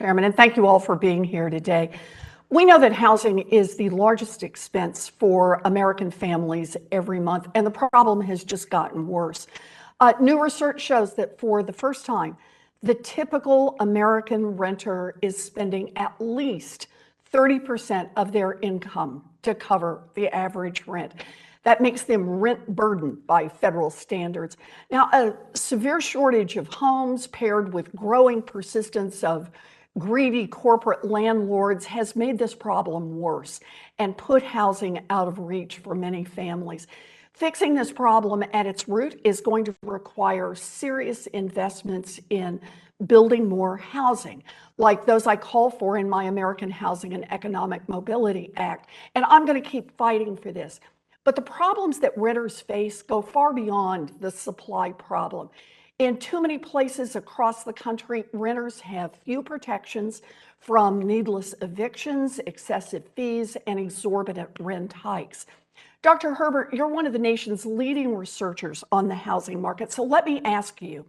Chairman, and thank you all for being here today. We know that housing is the largest expense for American families every month, and the problem has just gotten worse. New research shows that for the first time, the typical American renter is spending at least 30% of their income to cover the average rent. That makes them rent burdened by federal standards. Now, a severe shortage of homes paired with growing persistence of greedy corporate landlords has made this problem worse and put housing out of reach for many families. Fixing this problem at its root is going to require serious investments in building more housing, like those I call for in my American Housing and Economic Mobility Act. And I'm going to keep fighting for this. But the problems that renters face go far beyond the supply problem. In too many places across the country, renters have few protections from needless evictions, excessive fees, and exorbitant rent hikes. Dr. Herbert, you're one of the nation's leading researchers on the housing market. So let me ask you,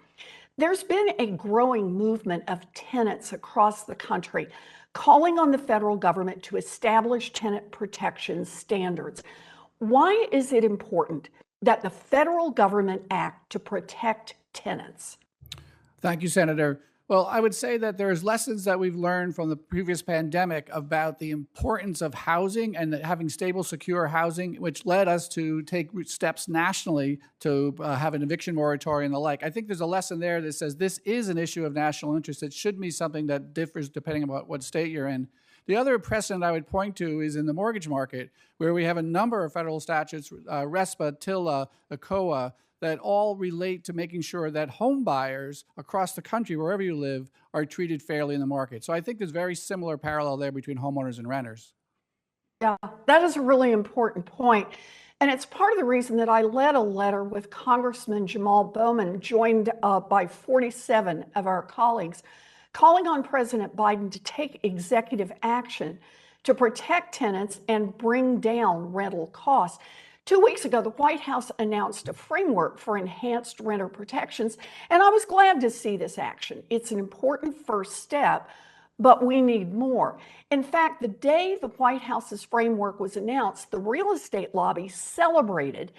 there's been a growing movement of tenants across the country calling on the federal government to establish tenant protection standards. Why is it important that the federal government act to protect tenants? Thank you, Senator. Well, I would say that there's lessons that we've learned from the previous pandemic about the importance of housing and having stable, secure housing, which led us to take steps nationally to have an eviction moratorium and the like. I think there's a lesson there that says this is an issue of national interest. It should be something that differs depending on what state you're in. The other precedent I would point to is in the mortgage market, where we have a number of federal statutes, RESPA, TILA, ACOA, that all relate to making sure that home buyers across the country, wherever you live, are treated fairly in the market. So I think there's very similar parallel there between homeowners and renters. Yeah, that is a really important point. And it's part of the reason that I led a letter with Congressman Jamal Bowman, joined by 47 of our colleagues, calling on President Biden to take executive action to protect tenants and bring down rental costs. 2 weeks ago, the White House announced a framework for enhanced renter protections, and I was glad to see this action. It's an important first step, but we need more. In fact, the day the White House's framework was announced, the real estate lobby celebrated,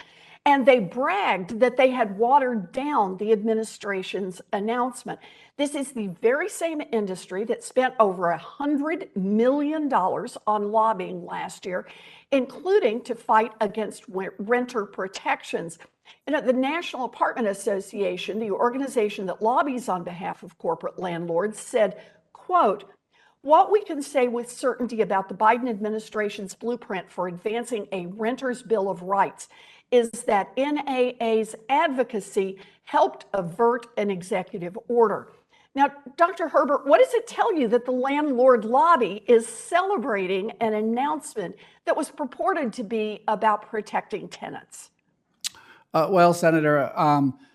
and they bragged that they had watered down the administration's announcement. This is the very same industry that spent over $100 million on lobbying last year, including to fight against renter protections. And at the National Apartment Association, the organization that lobbies on behalf of corporate landlords, said, quote, "What we can say with certainty about the Biden administration's blueprint for advancing a renter's Bill of Rights is that NAA's advocacy helped avert an executive order." Now, Dr. Herbert, what does it tell you that the landlord lobby is celebrating an announcement that was purported to be about protecting tenants? Well, Senator,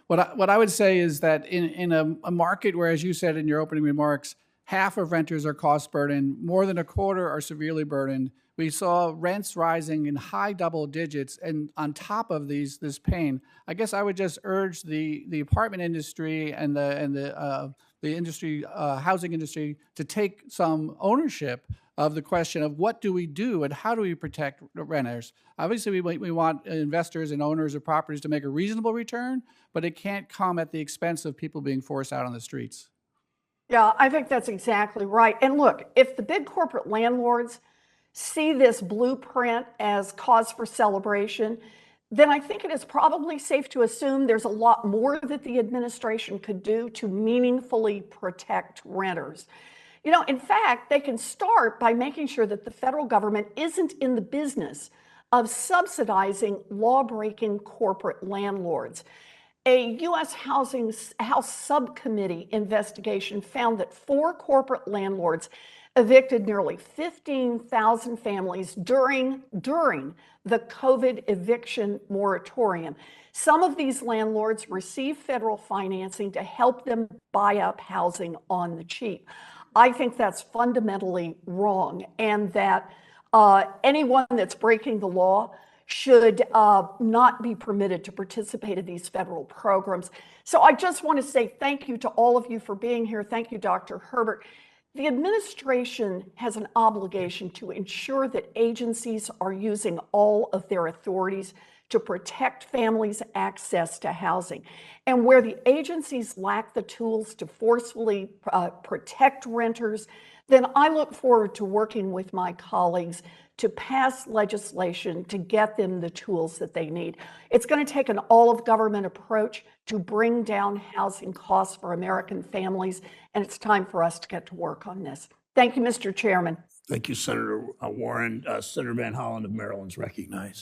what I would say is that in a market where, as you said in your opening remarks, half of renters are cost burdened, more than a quarter are severely burdened. We saw rents rising in high double digits, and on top of this pain, I guess I would just urge the apartment industry and the industry, housing industry, to take some ownership of the question of what do we do and how do we protect renters. Obviously, we want investors and owners of properties to make a reasonable return, but it can't come at the expense of people being forced out on the streets. Yeah, I think that's exactly right. And look, if the big corporate landlords see this blueprint as cause for celebration, then I think it is probably safe to assume there's a lot more that the administration could do to meaningfully protect renters. You know, in fact, they can start by making sure that the federal government isn't in the business of subsidizing law-breaking corporate landlords. A U.S. House subcommittee investigation found that 4 corporate landlords evicted nearly 15,000 families during the COVID eviction moratorium. Some of these landlords received federal financing to help them buy up housing on the cheap. I think that's fundamentally wrong, and that anyone that's breaking the law should not be permitted to participate in these federal programs. So I just want to say thank you to all of you for being here. Thank you, Dr. Herbert. The administration has an obligation to ensure that agencies are using all of their authorities to protect families' access to housing. And where the agencies lack the tools to forcefully protect renters, then I look forward to working with my colleagues to pass legislation to get them the tools that they need. It's going to take an all-of-government approach to bring down housing costs for American families, and it's time for us to get to work on this. Thank you, Mr. Chairman. Thank you, Senator Warren. Senator Van Hollen of Maryland is recognized.